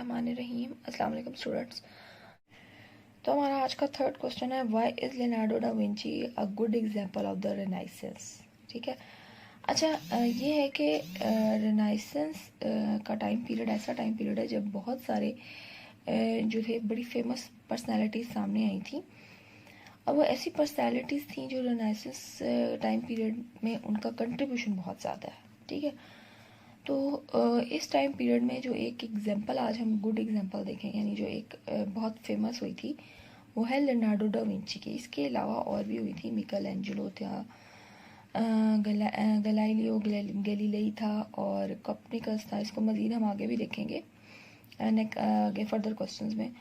बिस्मिल्लाहिर्रहमानिर्रहीम। अस्सलाम वालेकुम स्टूडेंट्स। तो हमारा आज का थर्ड क्वेश्चन है, why is Leonardo da Vinci a good example of the Renaissance. ठीक है। अच्छा, ये है कि रेनाइसेंस का टाइम पीरियड ऐसा टाइम पीरियड है जब बहुत सारे जो थे बड़ी फेमस पर्सनालिटीज़ सामने आई थी, और वो ऐसी पर्सनालिटीज़ थी जो रेनाइसेंस टाइम पीरियड में उनका कंट्रीब्यूशन बहुत ज़्यादा है। ठीक है। तो इस टाइम पीरियड में जो एक एग्जांपल आज हम गुड एग्जांपल देखें, यानी जो एक बहुत फेमस हुई थी, वो है लियोनार्डो डा विंची की। इसके अलावा और भी हुई थी, मिकल एंजेलो था, गलाइलियो गैलीली था, और कोपरनिकस था। इसको मज़ीद हम आगे भी देखेंगे आगे फर्दर क्वेश्चंस में।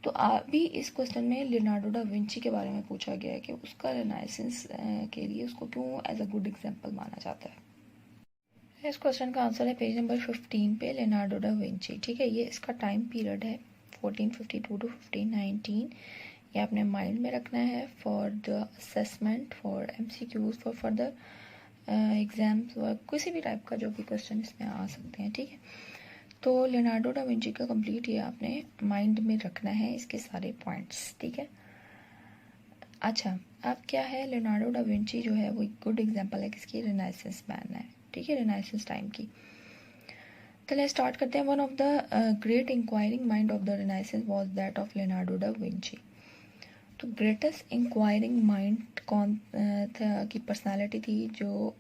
तो अभी इस क्वेश्चन में लियोनार्डो डा विंची के बारे में पूछा गया है कि उसका रेनाइसेंस के लिए उसको क्यों एज अ गुड एग्जांपल माना जाता है। इस क्वेश्चन का आंसर है पेज नंबर 15 पे, लियोनार्डो डा विंची। ठीक है। ये इसका टाइम पीरियड है 1452 टू 1519। ये आपने माइंड में रखना है for the assessment, for MCQs, for further exams, और किसी भी टाइप का जो भी क्वेश्चन इसमें आ सकते हैं। ठीक है। तो लियोनार्डो डा विंची का कंप्लीट ये आपने माइंड में रखना है, इसके सारे पॉइंट्स। ठीक है। अच्छा, अब क्या है, लियोनार्डो डा विंची जो है वो एक गुड एग्जांपल है किसकी, रेनाइसेंस मैन है। ठीक है, रेनाइसेंस टाइम की। चलिए स्टार्ट करते हैं। One of the great enquiring mind of the Renaissance was that of Leonardo da Vinci. तो ग्रेटेस्ट इंक्वायरिंग माइंड कौन था की पर्सनालिटी थी, जो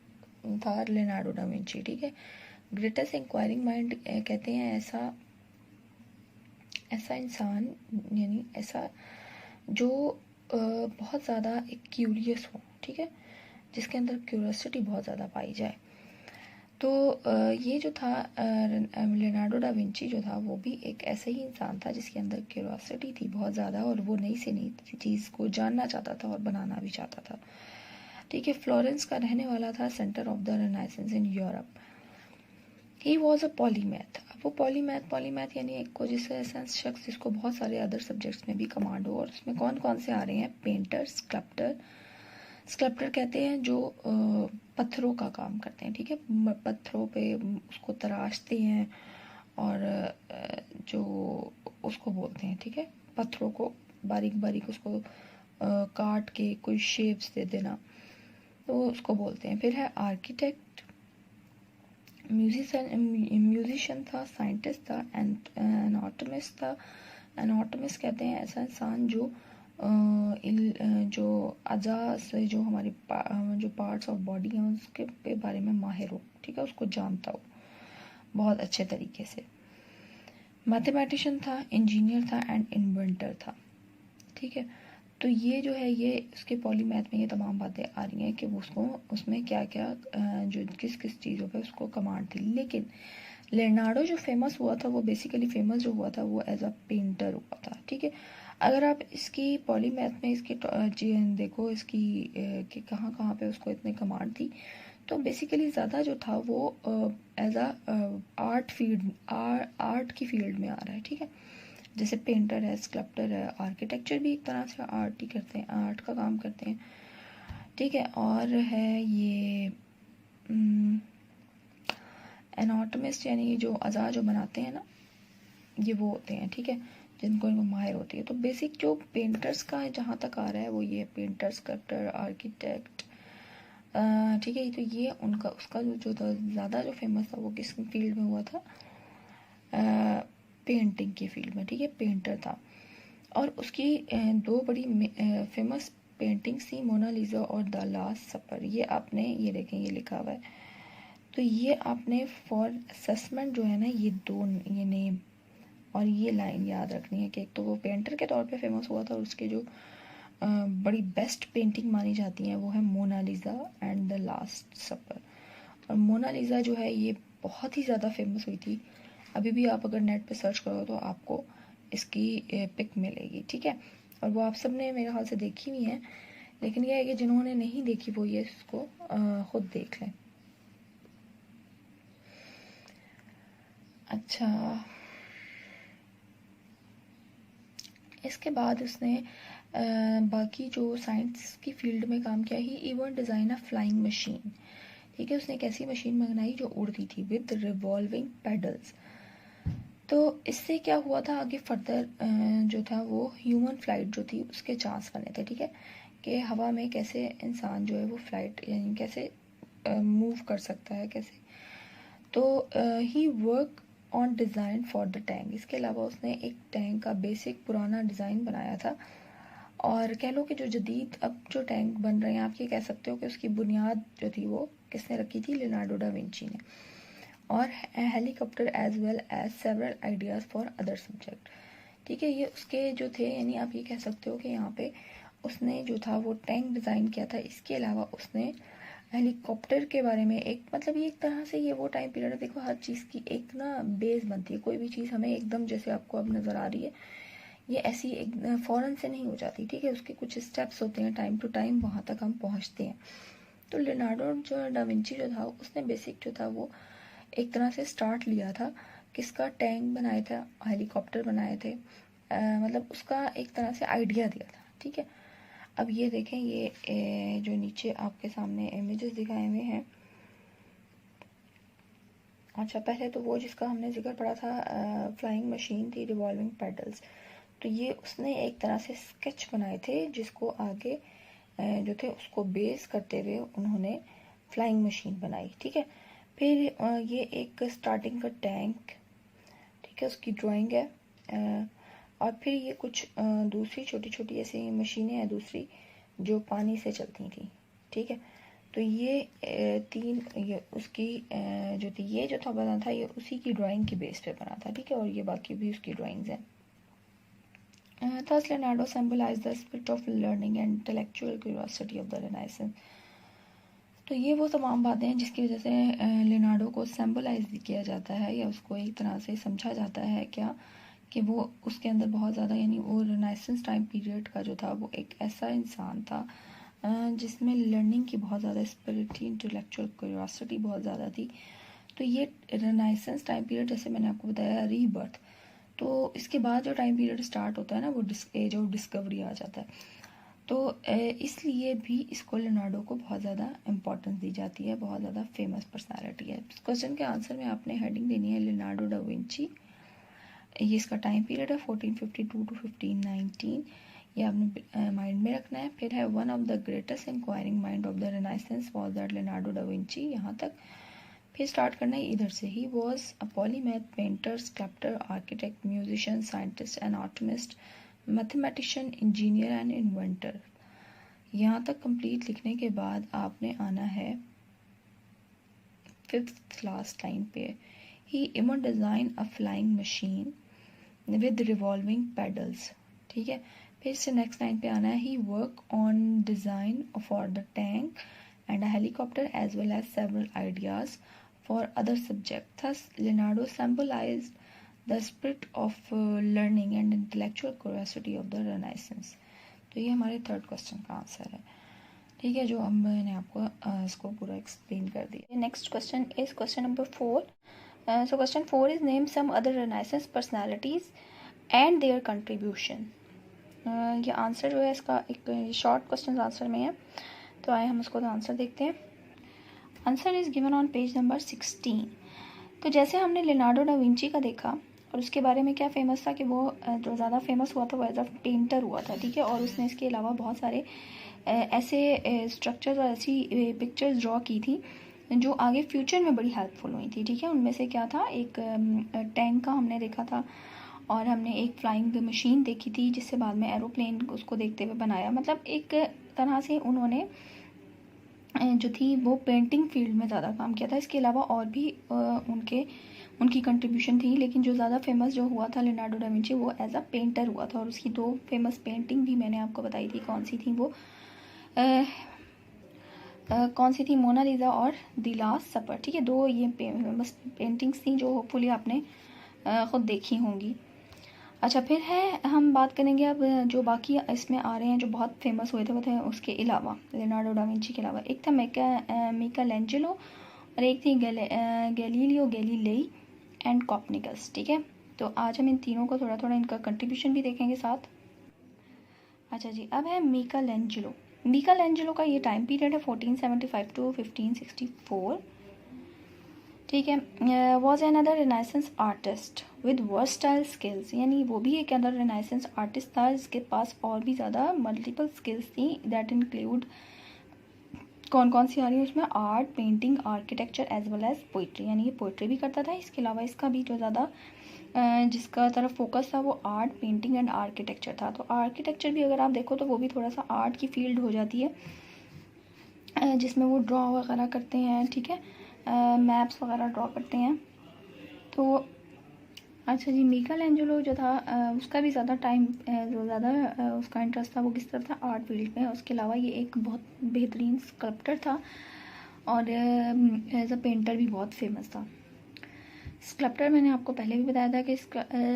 था लियोनार्डो डा विंची। ठीक है। ग्रेटेस्ट इंक्वायरिंग माइंड कहते हैं ऐसा इंसान, यानी ऐसा जो बहुत ज़्यादा एक क्यूरियस हो। ठीक है। जिसके अंदर क्यूरियोसिटी बहुत ज़्यादा पाई जाए। तो ये जो था लियोनार्डो डा विंची जो था, वो भी एक ऐसा ही इंसान था जिसके अंदर क्यूरियोसिटी थी बहुत ज़्यादा, और वो नई से नई चीज़ को जानना चाहता था और बनाना भी चाहता था। ठीक है। फ्लोरेंस का रहने वाला था, centre of the Renaissance in Europe. He was a polymath. अब वो पॉलीमैथ यानी एक को जिससे ऐसा शख्स जिसको बहुत सारे अदर सब्जेक्ट्स में भी कमांड हो। और उसमें कौन कौन से आ रहे हैं, पेंटर, स्कल्प्टर कहते हैं जो पत्थरों का काम करते हैं। ठीक है। पत्थरों पे उसको तराशते हैं, और जो उसको बोलते हैं, ठीक है, पत्थरों को बारीक बारीक उसको काट के कोई शेप्स दे देना, तो उसको बोलते हैं। फिर है आर्किटेक्ट, म्यूजिशियन था, साइंटिस्ट था, एनाटॉमिस्ट था। एनाटॉमिस्ट कहते हैं ऐसा इंसान जो जो अज़ा से जो हमारी जो पार्ट्स ऑफ बॉडी हैं उसके बारे में माहिर हो। ठीक है। उसको जानता हो बहुत अच्छे तरीके से। मैथमेटिशियन था, इंजीनियर था, एंड इन्वेंटर था। ठीक है। तो ये जो है, ये उसके पॉलीमैथ में ये तमाम बातें आ रही हैं कि वो उसको उसमें क्या क्या जो किस किस चीज़ों पे उसको कमांड थी। लेकिन लियोनार्डो जो फेमस हुआ था, वो बेसिकली फेमस जो हुआ था वो एज अ पेंटर हुआ था। ठीक है। अगर आप इसकी पॉलीमैथ में इसकी देखो इसकी कि कहाँ कहाँ पे उसको इतनी कमांड थी, तो बेसिकली ज़्यादा जो था वो एज अ आर्ट की फील्ड में आ रहा है। ठीक है। जैसे पेंटर है, स्कल्प्टर है, आर्किटेक्चर भी एक तरह से आर्ट ही करते हैं, आर्ट का काम करते हैं। ठीक है। और है ये एनाटॉमिस्ट, यानी जो अज़ा जो बनाते हैं ना, ये वो होते हैं। ठीक है। जिनको इनको माहिर होती है। तो बेसिक जो पेंटर्स का जहाँ तक आ रहा है वो ये पेंटर, स्कल्प्टर, आर्किटेक्ट। ठीक है। तो ये उनका उसका जो था ज़्यादा जो फेमस था वो किस फील्ड में हुआ था, पेंटिंग की फील्ड में। ठीक है। पेंटर था, और उसकी दो बड़ी फेमस पेंटिंग्स थी, मोनालिसा और द लास्ट सपर। ये आपने ये देखें, ये लिखा हुआ है। तो ये आपने फॉर असेसमेंट जो है ना, ये नेम और ये लाइन याद रखनी है कि एक तो वो पेंटर के तौर पे फेमस हुआ था, और उसके जो बड़ी बेस्ट पेंटिंग मानी जाती हैं वो है मोनालिसा एंड द लास्ट सपर। और मोनालिसा जो है ये बहुत ही ज़्यादा फेमस हुई थी। अभी भी आप अगर नेट पे सर्च करो तो आपको इसकी पिक मिलेगी। ठीक है। और वो आप सब ने मेरे ख्याल से देखी हुई है, लेकिन यह है कि जिन्होंने नहीं देखी वो ये इसको खुद देख लें। अच्छा, इसके बाद उसने बाकी जो साइंस की फील्ड में काम किया। He even design a flying machine. ठीक है। उसने एक ऐसी मशीन बनाई जो उड़ती थी विद रिवॉल्विंग पेडल्स। तो इससे क्या हुआ था आगे फर्दर जो था वो ह्यूमन फ्लाइट जो थी उसके चांस बने थे, ठीक है, कि हवा में कैसे इंसान जो है वो फ्लाइट यानी कैसे मूव कर सकता है कैसे। तो he work on design for the tank, इसके अलावा उसने एक टैंक का बेसिक पुराना डिज़ाइन बनाया था। और कह लो कि जो जदीद अब जो टैंक बन रहे हैं आप ये कह सकते हो कि उसकी बुनियाद जो थी वो किसने रखी थी, लियोनार्डो डा विंची ने। और helicopter as well as several ideas for other subject, ठीक है, ये उसके जो थे, यानी आप ये कह सकते हो कि यहाँ पे उसने जो था वो टैंक डिज़ाइन किया था। इसके अलावा उसने हेलीकॉप्टर के बारे में एक मतलब ये एक तरह से ये वो टाइम पीरियड है, देखो हर चीज़ की एक ना बेस बनती है, कोई भी चीज़ हमें एकदम जैसे आपको अब नज़र आ रही है ये ऐसी एक फ़ौरन से नहीं हो जाती, ठीक है, उसके कुछ स्टेप्स होते हैं, टाइम टू टाइम वहाँ तक हम पहुँचते हैं। तो लियोनार्डो जो डा विंची जो था उसने बेसिक जो था वो एक तरह से स्टार्ट लिया था, किसका, टैंक बनाए थे, हेलीकॉप्टर बनाए थे, मतलब उसका एक तरह से आइडिया दिया था, ठीक है। अब ये देखें, ये जो नीचे आपके सामने इमेजेस दिखाए हुए हैं, अच्छा पहले तो वो जिसका हमने जिक्र पढ़ा था फ्लाइंग मशीन थी, रिवॉल्विंग पेडल्स, तो ये उसने एक तरह से स्केच बनाए थे जिसको आगे जो थे उसको बेस करते हुए उन्होंने फ्लाइंग मशीन बनाई, ठीक है। फिर ये एक स्टार्टिंग का टैंक, ठीक है, उसकी ड्राइंग है। और फिर ये कुछ दूसरी छोटी छोटी ऐसी मशीनें हैं दूसरी जो पानी से चलती थी, ठीक है। तो ये तीन ये उसकी जो थी ये जो था बना था ये उसी की ड्राइंग की बेस पे बना था, ठीक है, और ये बाकी भी उसकी ड्राइंग्स हैं। Thus Leonardo symbolized the spirit of learning and intellectual curiosity of the Renaissance. तो ये वो तमाम बातें हैं जिसकी वजह से लियोनार्डो को सिंबलाइज किया जाता है या उसको एक तरह से समझा जाता है क्या कि वो उसके अंदर बहुत ज़्यादा यानी वो रेनेसेंस टाइम पीरियड का जो था वो एक ऐसा इंसान था जिसमें लर्निंग की बहुत ज़्यादा स्पिरिट थी, इंटेलेक्चुअल क्यूरियोसिटी बहुत ज़्यादा थी। तो ये रेनेसेंस टाइम पीरियड जैसे मैंने आपको बताया रीबर्थ, तो इसके बाद जो टाइम पीरियड स्टार्ट होता है ना वो एज ऑफ डिस्कवरी आ जाता है। तो इसलिए भी इसको लियोनार्डो को बहुत ज़्यादा इम्पोर्टेंस दी जाती है, बहुत ज़्यादा फेमस पर्सनालिटी है। इस क्वेश्चन के आंसर में आपने हेडिंग देनी है लियोनार्डो डा विंची, ये इसका टाइम पीरियड है 1452 टू 1519, ये आपने माइंड में रखना है। फिर है one of the greatest inquiring mind of the renaissance was that Leonardo da Vinci, यहाँ तक। फिर स्टार्ट करना है इधर से, he was a polymath, painter, sculptor, architect, musician, scientist, anatomist, mathematician, engineer and inventor. यहाँ तक कंप्लीट लिखने के बाद आपने आना है 5th लास्ट लाइन पे, he even design a flying machine with revolving pedals, ठीक है। फिर से नेक्स्ट लाइन पे आना है, he work on design for the tank and a helicopter as well as several ideas for other subjects. Thus, Leonardo symbolized the spirit of learning and intellectual curiosity of the Renaissance. तो ये हमारे third question का answer है, ठीक है, जो अब मैंने आपको इसको पूरा एक्सप्लेन कर दिया। Next question is question number 4. So question 4 is name some other Renaissance personalities and their contribution. ये आंसर जो है इसका एक शॉर्ट क्वेश्चन आंसर में है, तो आए हम उसको आंसर देखते हैं। Answer is given on page number 16. तो जैसे हमने लियोनार्डो डा विंची का देखा और उसके बारे में क्या फेमस था कि वो जो ज़्यादा फेमस हुआ था वो एज अ पेंटर हुआ था, ठीक है, और उसने इसके अलावा बहुत सारे ऐसे स्ट्रक्चर और ऐसी पिक्चर्स ड्रॉ की थी जो आगे फ्यूचर में बड़ी हेल्पफुल हुई थी, ठीक है। उनमें से क्या था, एक टैंक का हमने देखा था और हमने एक फ्लाइंग मशीन देखी थी जिससे बाद में एरोप्लेन उसको देखते हुए बनाया। मतलब एक तरह से उन्होंने जो थी वो पेंटिंग फील्ड में ज़्यादा काम किया था। इसके अलावा और भी उनकी कंट्रीब्यूशन थी, लेकिन जो ज़्यादा फेमस जो हुआ था लियोनार्डो डा विंची वो एज अ पेंटर हुआ था, और उसकी 2 फेमस पेंटिंग भी मैंने आपको बताई थी। कौन सी थी वो, कौन सी थी, मोनालिसा और द लास्ट सपर, ठीक है। 2 ये फेमस पेंटिंग्स थी जो होपफुली आपने ख़ुद देखी होंगी। अच्छा, फिर है हम बात करेंगे अब जो बाकी इसमें आ रहे हैं जो बहुत फेमस हुए थे वो थे उसके अलावा, लियोनार्डो डा विंची के अलावा। एक था मिकेलेंजेलो और एक थी गैलीलियो गैलीलेई एंड कॉपरनिकस, ठीक है। तो आज हम इन तीनों को थोड़ा थोड़ा इनका कंट्रीब्यूशन भी देखेंगे साथ। अच्छा जी, अब है मिकेलेंजेलो का ये टाइम पीरियड है 1475 टू 1564। ठीक है। Was another Renaissance artist with versatile skills, यानी वो भी एक अदर रेनाइसेंस आर्टिस्ट था जिसके पास और भी ज़्यादा मल्टीपल स्किल्स थी। दैट इंक्लूड, कौन कौन सी आ रही है उसमें, art, painting, architecture as well as poetry, यानी ये पोइट्री भी करता था। इसके अलावा इसका भी जो ज़्यादा जिसका तरफ फोकस था वो आर्ट, पेंटिंग एंड आर्किटेक्चर था। तो आर्किटेक्चर भी अगर आप देखो तो वो भी थोड़ा सा आर्ट की फील्ड हो जाती है, जिसमें वो ड्रॉ वगैरह करते हैं, ठीक है, मैप्स वगैरह ड्रॉ करते हैं। तो अच्छा जी, मिकल एंजेलो जो था उसका भी ज़्यादा टाइम, जो ज़्यादा उसका इंटरेस्ट था वो किस तरफ था, आर्ट फील्ड में। उसके अलावा ये एक बहुत बेहतरीन स्कल्प्टर था और एज अ पेंटर भी बहुत फेमस था। स्कल्प्टर मैंने आपको पहले भी बताया था कि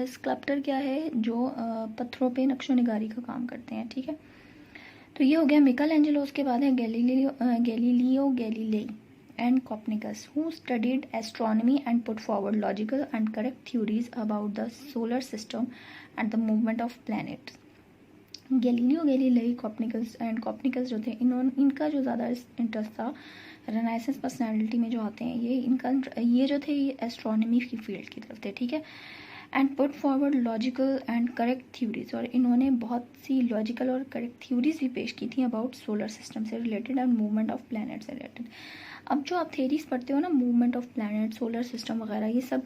स्कल्प्टर क्या है, जो पत्थरों पे नक्शो निगारी का काम करते हैं, ठीक है। तो ये हो गया मिकल एंजेलो। उसके बाद है Galileo Galilei and Copernicus, who studied astronomy and put forward logical and correct theories about the solar system and the movement of planets. Galileo Galilei, Copernicus and Copernicus जो थे, इनका जो ज़्यादा इंटरेस्ट था रेनाइसेंस पर्सनालिटी में जो आते हैं, ये जो थे ये एस्ट्रोनॉमी की फील्ड की तरफ थे, ठीक है। And put forward logical and correct theories, और इन्होंने बहुत सी लॉजिकल और करेक्ट थ्योरीज भी पेश की थी अबाउट सोलर सिस्टम से related and movement of planet से रिलेटेड। अब जो आप थेरीज पढ़ते हो ना, movement of planet, solar system वगैरह, ये सब,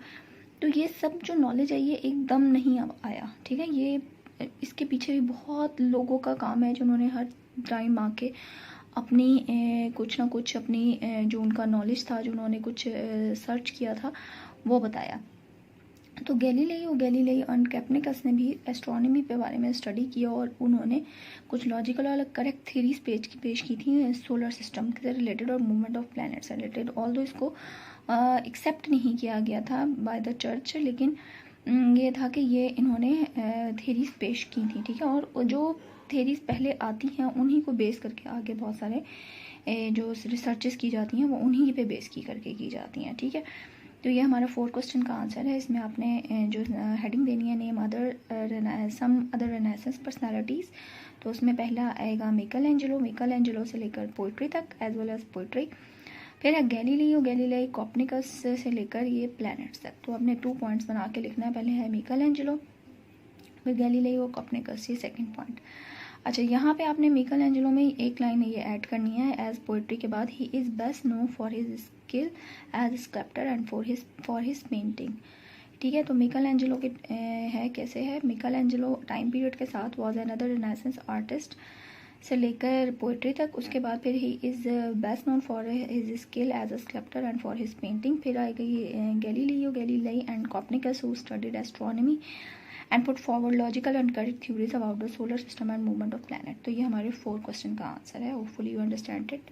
तो ये सब जो नॉलेज है ये एकदम नहीं अब आया, ठीक है। ये इसके पीछे भी बहुत लोगों का काम है जिन्होंने हर टाइम आके अपनी कुछ ना कुछ अपनी जो उनका नॉलेज था, जो उन्होंने कुछ सर्च किया था वो बताया। तो गैलीलेई और कोपरनिकस ने भी एस्ट्रोनॉमी के बारे में स्टडी किया और उन्होंने कुछ लॉजिकल और करेक्ट थ्योरीज पेश की थी सोलर सिस्टम से रिलेटेड और मूवमेंट ऑफ प्लैनेट से रिलेटेड। ऑल्दो इसको एक्सेप्ट नहीं किया गया था बाय द चर्च, लेकिन ये था कि ये इन्होंने थ्योरीज पेश की थी, ठीक है। और जो थ्योरीज पहले आती हैं उन्हीं को बेस करके आगे बहुत सारे जो रिसर्चेस की जाती हैं वो उन्हीं पे बेस करके की जाती हैं, ठीक है। तो ये हमारा 4 क्वेश्चन का आंसर है। इसमें आपने जो हेडिंग देनी है, name some other Renaissance personalities, तो उसमें पहला आएगा मिकल एंजेलो से लेकर पोइट्री तक एज वेल एज पोइट्री। फिर है गैलीलियो गैलीलेई कोपरनिकस से लेकर ये प्लैनेट्स तक। तो आपने 2 पॉइंट्स बना के लिखना है, पहले है मिकल एंजेलो, फिर गैलीलियो कोपरनिकस, ये सेकेंड पॉइंट। अच्छा, यहाँ पे आपने मिकल एंजेलो में एक लाइन ये ऐड करनी है एज पोइट्री के बाद, he is best known for his skill as sculptor and for his painting, ठीक है। तो मिकल एंजेलो के है कैसे है, मिकल एंजेलो टाइम पीरियड के साथ वॉज अनदर रेनेसांस आर्टिस्ट से लेकर पोइट्री तक। उसके बाद फिर he is best known for his skill as a sculptor and for his painting. फिर आएगी Galileo Galilei and Copernicus who studied astronomy and put forward logical and correct theories about the solar system and movement of planet। तो ये हमारे 4 question का answer है। Hopefully you understand it.